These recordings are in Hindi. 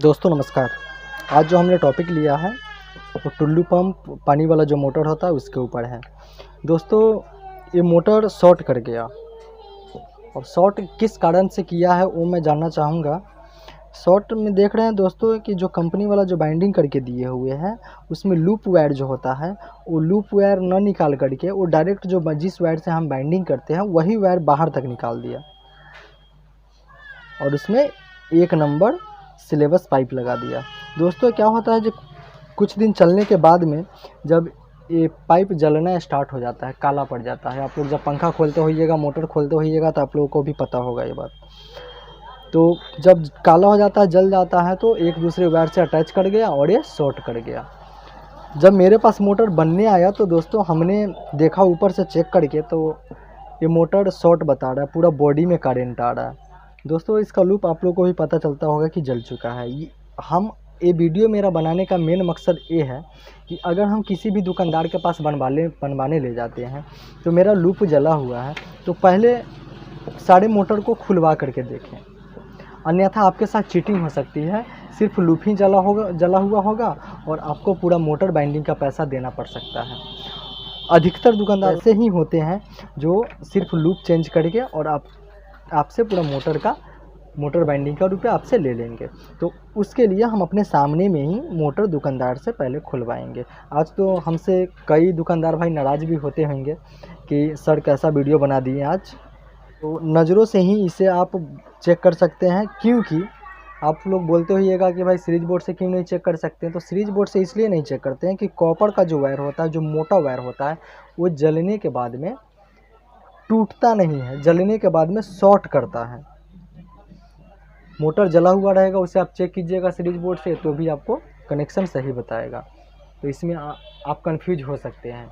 दोस्तों नमस्कार। आज जो हमने टॉपिक लिया है वो टुल्लू पंप पानी वाला जो मोटर होता है उसके ऊपर है। दोस्तों ये मोटर शॉर्ट कर गया और शॉर्ट किस कारण से किया है वो मैं जानना चाहूँगा। शॉर्ट में देख रहे हैं दोस्तों कि जो कंपनी वाला जो बाइंडिंग करके दिए हुए हैं उसमें लूप वायर जो होता है वो लूप वायर न निकाल करके वो डायरेक्ट जो जिस वायर से हम बाइंडिंग करते हैं वही वायर बाहर तक निकाल दिया और उसमें 1 नंबर सिलेबस पाइप लगा दिया। दोस्तों क्या होता है, जब कुछ दिन चलने के बाद में जब ये पाइप जलना स्टार्ट हो जाता है, काला पड़ जाता है। आप लोग जब पंखा खोलते होइएगा, मोटर खोलते होइएगा तो आप लोगों को भी पता होगा ये बात। तो जब काला हो जाता है, जल जाता है तो एक दूसरे वायर से अटैच कर गया और ये शॉर्ट कर गया। जब मेरे पास मोटर बनने आया तो दोस्तों हमने देखा ऊपर से चेक करके, तो ये मोटर शॉर्ट बता रहा है, पूरा बॉडी में करंट आ रहा है। दोस्तों इसका लूप आप लोगों को भी पता चलता होगा कि जल चुका है। ये वीडियो मेरा बनाने का मेन मकसद ये है कि अगर हम किसी भी दुकानदार के पास बनवाने ले जाते हैं तो मेरा लूप जला हुआ है तो पहले सारे मोटर को खुलवा करके देखें, अन्यथा आपके साथ चीटिंग हो सकती है। सिर्फ लूप ही जला हुआ होगा और आपको पूरा मोटर बाइंडिंग का पैसा देना पड़ सकता है। अधिकतर दुकानदार ऐसे ही होते हैं जो सिर्फ लूप चेंज करके और आपसे पूरा मोटर बाइंडिंग का रुपया आपसे ले लेंगे। तो उसके लिए हम अपने सामने में ही मोटर दुकानदार से पहले खुलवाएंगे। आज तो हमसे कई दुकानदार भाई नाराज़ भी होते होंगे कि सर कैसा वीडियो बना दिए आज। तो नज़रों से ही इसे आप चेक कर सकते हैं, क्योंकि आप लोग बोलते होइएगा कि भाई सीरीज बोर्ड से क्यों नहीं चेक कर सकते हैं। तो सीरीज बोर्ड से इसलिए नहीं चेक करते हैं कि कॉपर का जो वायर होता है, जो मोटा वायर होता है, वो जलने के बाद में टूटता नहीं है, जलने के बाद में शॉर्ट करता है। मोटर जला हुआ रहेगा, उसे आप चेक कीजिएगा सीरीज बोर्ड से तो भी आपको कनेक्शन सही बताएगा। तो इसमें आप कंफ्यूज हो सकते हैं।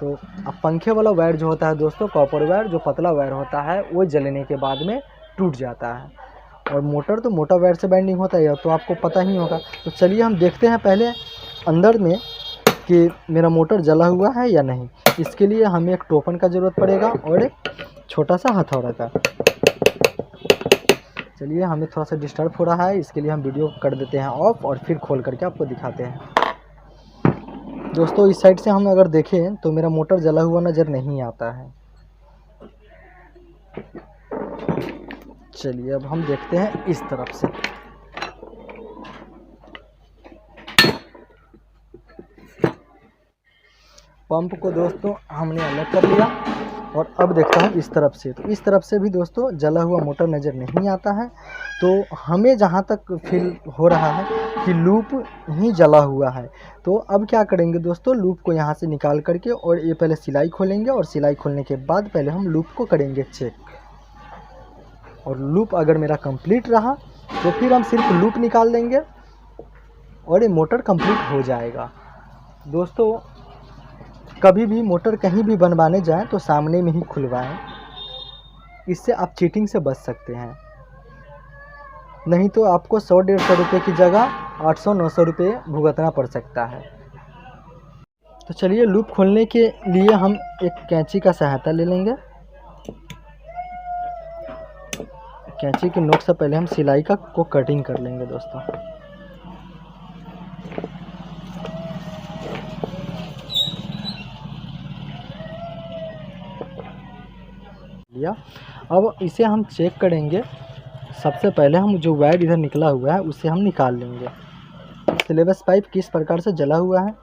तो अब पंखे वाला वायर जो होता है दोस्तों, कॉपर वायर जो पतला वायर होता है, वो जलने के बाद में टूट जाता है। और मोटर तो मोटा वायर से बाइंडिंग होता है, तो आपको पता ही होगा। तो चलिए हम देखते हैं पहले अंदर में कि मेरा मोटर जला हुआ है या नहीं। इसके लिए हमें एक टोपन का ज़रूरत पड़ेगा और एक छोटा सा हथौड़ा का। चलिए हमें थोड़ा सा डिस्टर्ब हो रहा है, इसके लिए हम वीडियो कर देते हैं ऑफ और फिर खोल करके आपको दिखाते हैं। दोस्तों इस साइड से हम अगर देखें तो मेरा मोटर जला हुआ नज़र नहीं आता है। चलिए अब हम देखते हैं इस तरफ से। पंप को दोस्तों हमने अलग कर लिया और अब देखता हूँ इस तरफ से। तो इस तरफ से भी दोस्तों जला हुआ मोटर नज़र नहीं आता है। तो हमें जहाँ तक फील हो रहा है कि लूप ही जला हुआ है। तो अब क्या करेंगे दोस्तों, लूप को यहाँ से निकाल करके और ये पहले सिलाई खोलेंगे और सिलाई खोलने के बाद पहले हम लूप को करेंगे चेक। और लूप अगर मेरा कंप्लीट रहा तो फिर हम सिर्फ लूप निकाल देंगे और ये मोटर कंप्लीट हो जाएगा। दोस्तों कभी भी मोटर कहीं भी बनवाने जाएं तो सामने में ही खुलवाएं, इससे आप चीटिंग से बच सकते हैं। नहीं तो आपको 100-150 रुपये की जगह 800-900 रुपये भुगतना पड़ सकता है। तो चलिए लूप खोलने के लिए हम एक कैंची का सहायता ले लेंगे। कैंची की नोक से पहले हम सिलाई को कटिंग कर लेंगे दोस्तों। लिया, अब इसे हम चेक करेंगे। सबसे पहले हम जो वायर इधर निकला हुआ है उसे हम निकाल लेंगे। सिलेबस पाइप किस प्रकार से जला हुआ है,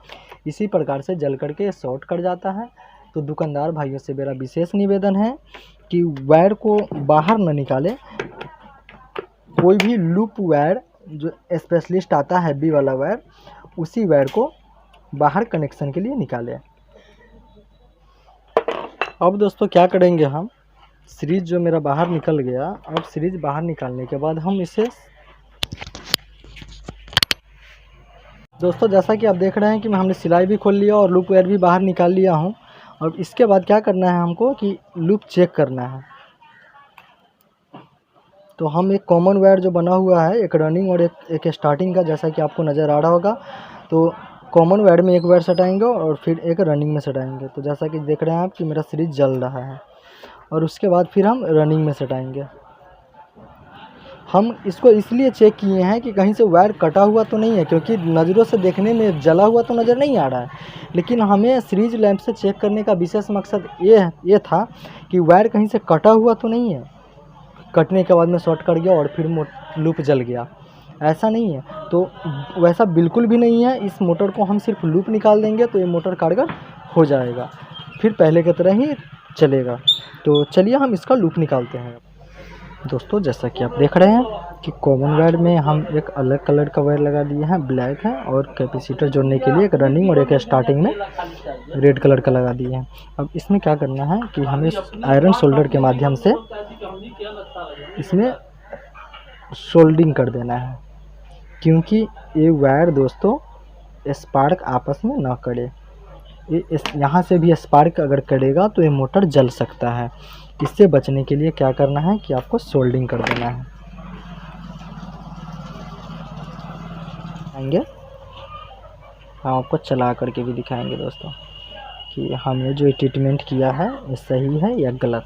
इसी प्रकार से जल करके शॉर्ट कर जाता है। तो दुकानदार भाइयों से मेरा विशेष निवेदन है कि वायर को बाहर न निकालें। कोई भी लूप वायर जो स्पेशलिस्ट आता है बी वाला वायर, उसी वायर को बाहर कनेक्शन के लिए निकालें। अब दोस्तों क्या करेंगे, हम सीरीज जो मेरा बाहर निकल गया, अब सीरीज बाहर निकालने के बाद हम इसे दोस्तों जैसा कि आप देख रहे हैं कि हमने सिलाई भी खोल लिया और लूप वायर भी बाहर निकाल लिया हूं। और इसके बाद क्या करना है हमको कि लूप चेक करना है। तो हम एक कॉमन वायर जो बना हुआ है, एक रनिंग और एक स्टार्टिंग का, जैसा कि आपको नज़र आ रहा होगा। तो कॉमन वायर में एक वायर सटाएंगे और फिर एक रनिंग में सटाएंगे। तो जैसा कि देख रहे हैं आप कि मेरा सीरीज जल रहा है और उसके बाद फिर हम रनिंग में सटाएंगे। हम इसको इसलिए चेक किए हैं कि कहीं से वायर कटा हुआ तो नहीं है, क्योंकि नज़रों से देखने में जला हुआ तो नज़र नहीं आ रहा है, लेकिन हमें सीरीज लैंप से चेक करने का विशेष मकसद ये था कि वायर कहीं से कटा हुआ तो नहीं है, कटने के बाद में शॉर्ट कर गया और फिर लूप जल गया, ऐसा नहीं है। तो वैसा बिल्कुल भी नहीं है। इस मोटर को हम सिर्फ लूप निकाल देंगे तो ये मोटर कारगर हो जाएगा, फिर पहले की तरह ही चलेगा। तो चलिए हम इसका लूप निकालते हैं। दोस्तों जैसा कि आप देख रहे हैं कि कॉमन वायर में हम एक अलग कलर का वायर लगा दिए हैं, ब्लैक है, और कैपेसिटर जोड़ने के लिए एक रनिंग और एक स्टार्टिंग में रेड कलर का लगा दिए हैं। अब इसमें क्या करना है कि हमें आयरन सोल्डर के माध्यम से इसमें सोल्डिंग कर देना है, क्योंकि ये वायर दोस्तों स्पार्क आपस में ना करे। यहाँ से भी स्पार्क अगर करेगा तो ये मोटर जल सकता है। इससे बचने के लिए क्या करना है कि आपको सोल्डिंग कर देना है। आएंगे हम आपको चला करके भी दिखाएंगे दोस्तों कि हमने जो ट्रीटमेंट किया है ये सही है या गलत,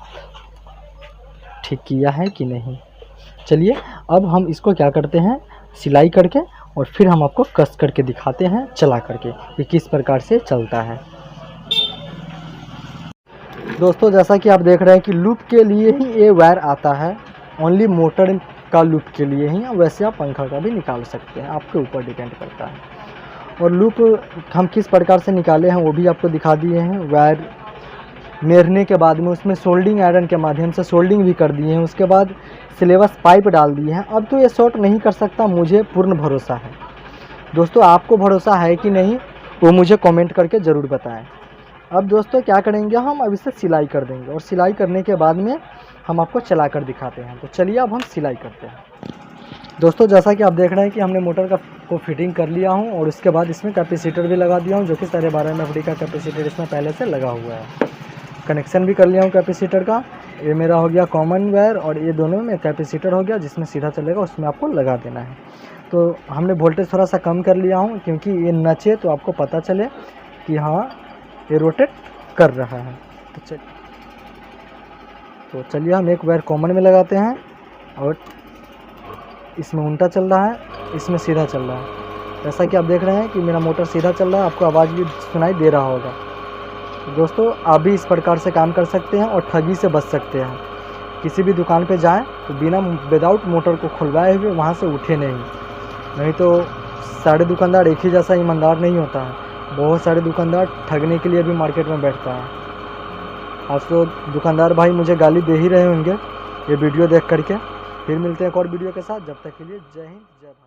ठीक किया है कि नहीं। चलिए अब हम इसको क्या करते हैं, सिलाई करके, और फिर हम आपको कस करके दिखाते हैं चला करके कि किस प्रकार से चलता है। दोस्तों जैसा कि आप देख रहे हैं कि लूप के लिए ही ये वायर आता है, ओनली मोटर का लूप के लिए ही। वैसे आप पंखा का भी निकाल सकते हैं, आपके ऊपर डिपेंड करता है। और लूप हम किस प्रकार से निकाले हैं वो भी आपको दिखा दिए हैं। वायर मेरने के बाद में उसमें सोल्डिंग आयरन के माध्यम से सोल्डिंग भी कर दिए हैं, उसके बाद सिलेबस पाइप डाल दिए हैं। अब तो ये शॉर्ट नहीं कर सकता, मुझे पूर्ण भरोसा है। दोस्तों आपको भरोसा है कि नहीं वो मुझे कमेंट करके ज़रूर बताएं। अब दोस्तों क्या करेंगे, हम अब इसे सिलाई कर देंगे, और सिलाई करने के बाद में हम आपको चला कर दिखाते हैं। तो चलिए अब हम सिलाई करते हैं। दोस्तों जैसा कि आप देख रहे हैं कि हमने मोटर को फिटिंग कर लिया हूं, और उसके बाद इसमें कैपेसिटर भी लगा दिया हूं, जो कि 12.5 MFD का कैपेसिटर इसमें पहले से लगा हुआ है। कनेक्शन भी कर लिया हूं कैपेसिटर का। ये मेरा हो गया कॉमन वायर, और ये दोनों में कैपेसिटर हो गया जिसमें सीधा चलेगा, उसमें आपको लगा देना है। तो हमने वोल्टेज थोड़ा सा कम कर लिया हूँ, क्योंकि ये नचे तो आपको पता चले कि हाँ ये रोटेट कर रहा है। तो चलिए हम एक वायर कॉमन में लगाते हैं, और इसमें उल्टा चल रहा है, इसमें सीधा चल रहा है। जैसा कि आप देख रहे हैं कि मेरा मोटर सीधा चल रहा है, आपको आवाज़ भी सुनाई दे रहा होगा। तो दोस्तों आप भी इस प्रकार से काम कर सकते हैं और ठगी से बच सकते हैं। किसी भी दुकान पे जाएं तो बिना विदाउट मोटर को खुलवाए हुए वहाँ से उठे नहीं तो सारे दुकानदार एक ही जैसा ईमानदार नहीं होता है। बहुत सारे दुकानदार ठगने के लिए भी मार्केट में बैठता है। आज तो दुकानदार भाई मुझे गाली दे ही रहे होंगे ये वीडियो देख करके। फिर मिलते हैं एक और वीडियो के साथ, जब तक के लिए जय हिंद जय भारत।